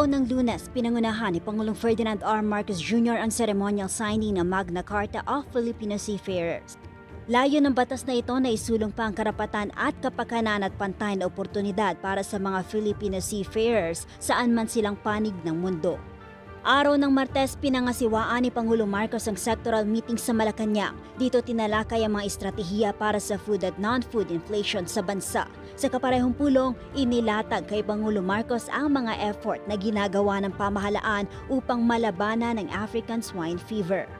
Araw ng Lunes, pinangunahan ni Pangulong Ferdinand R. Marcos Jr. ang ceremonial signing ng Magna Carta of Filipino Seafarers. Layo ng batas na ito na isulong pa ang karapatan at kapakanan at pantay na oportunidad para sa mga Filipino seafarers saan man silang panig ng mundo. Araw ng Martes, pinangasiwaan ni Pangulong Marcos ang sectoral meeting sa Malacanang. Dito tinalakay ang mga estratehiya para sa food at non-food inflation sa bansa. Sa kaparehong pulong, inilatag kay Pangulong Marcos ang mga effort na ginagawa ng pamahalaan upang malabanan ang African swine fever.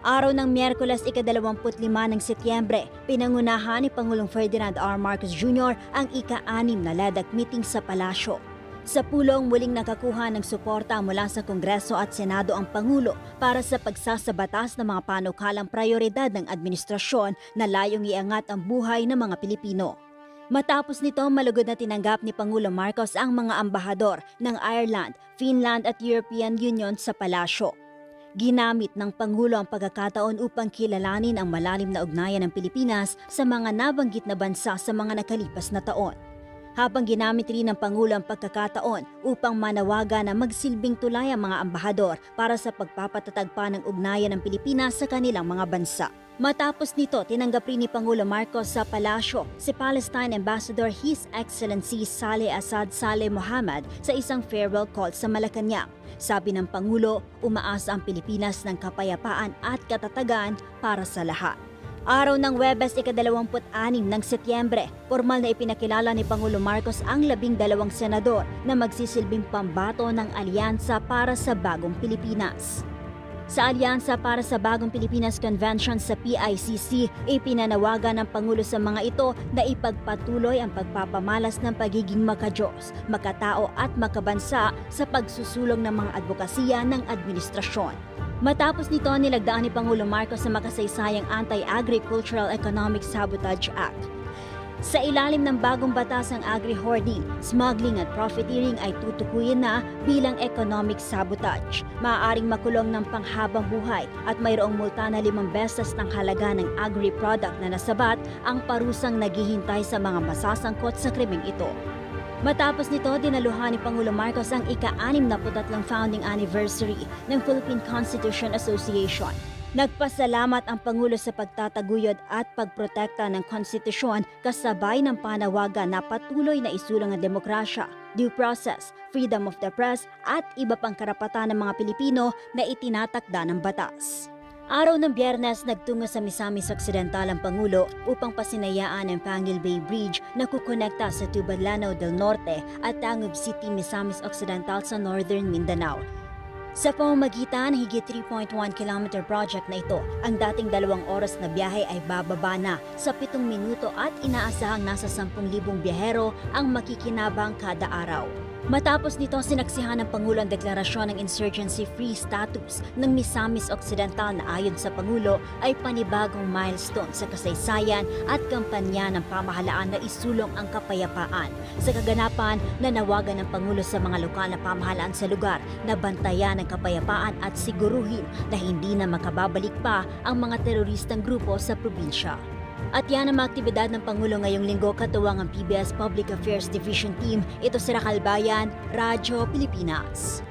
Araw ng Miyerkules, ika-25 ng Setyembre, pinangunahan ni Pangulong Ferdinand R. Marcos Jr. ang ika-6 na LEDAC meeting sa Palasyo. Sa pulong, muling nakakuha ng suporta mula sa Kongreso at Senado ang Pangulo para sa pagsasabatas ng mga panukalang prioridad ng administrasyon na layong iangat ang buhay ng mga Pilipino. Matapos nito, malugod na tinanggap ni Pangulong Marcos ang mga ambahador ng Ireland, Finland at European Union sa Palasyo. Ginamit ng Pangulo ang pagkakataon upang kilalanin ang malalim na ugnayan ng Pilipinas sa mga nabanggit na bansa sa mga nakalipas na taon. Habang ginamit rin ng Pangulo ang pagkakataon upang manawagan na magsilbing tulay ang mga ambahador para sa pagpapatatag pa ng ugnayan ng Pilipinas sa kanilang mga bansa. Matapos nito, tinanggap rin ni Pangulo Marcos sa Palasyo si Palestine Ambassador His Excellency Saleh Assad Saleh Mohammad sa isang farewell call sa Malacanang. Sabi ng Pangulo, umaasa ang Pilipinas ng kapayapaan at katatagan para sa lahat. Araw ng Huwebes, ika-26 ng Setyembre, formal na ipinakilala ni Pangulo Marcos ang 12 senador na magsisilbing pambato ng Alyansa para sa Bagong Pilipinas. Sa Alyansa para sa Bagong Pilipinas Convention sa PICC, ipinanawagan ng Pangulo sa mga ito na ipagpatuloy ang pagpapamalas ng pagiging makadiyos, makatao at makabansa sa pagsusulong ng mga advokasya ng administrasyon. Matapos nito, nilagdaan ni Pangulong Marcos sa makasaysayang Anti-Agricultural Economic Sabotage Act. Sa ilalim ng bagong batas ang agri-hoarding, smuggling at profiteering ay tutukuyin na bilang economic sabotage. Maaaring makulong ng panghabang buhay at mayroong multa na 5 beses ng halaga ng agri-product na nasabat ang parusang naghihintay sa mga masasangkot sa krimeng ito. Matapos nito, dinaluhan ni Pangulong Marcos ang ika-63 founding anniversary ng Philippine Constitution Association. Nagpasalamat ang Pangulo sa pagtataguyod at pagprotekta ng konstitusyon kasabay ng panawagan na patuloy na isulang ang demokrasya, due process, freedom of the press at iba pang karapatan ng mga Pilipino na itinatakda ng batas. Araw ng Biyernes, nagtungo sa Misamis Occidental ang Pangulo upang pasinayaan ang Pangil Bay Bridge na kukonekta sa Tubalano del Norte at Tangub City, Misamis Occidental sa Northern Mindanao. Sa pamamagitan ng higit 3.1 km project na ito, ang dating 2 oras na biyahe ay bababa na sa 7 minuto at inaasahang nasa 10,000 biyahero ang makikinabang kada araw. Matapos nito, sinaksihan ng Pangulo ang deklarasyon ng insurgency-free status ng Misamis Occidental na ayon sa Pangulo ay panibagong milestone sa kasaysayan at kampanya ng pamahalaan na isulong ang kapayapaan. Sa kaganapan, nanawagan ng Pangulo sa mga lokal na pamahalaan sa lugar na bantayan ang kapayapaan at siguruhin na hindi na makababalik pa ang mga teroristang grupo sa probinsya. At yan ang mga aktibidad ng Pangulo ngayong linggo katuwang ang PBS Public Affairs Division Team. Ito si Racal Bayan, Radyo Pilipinas.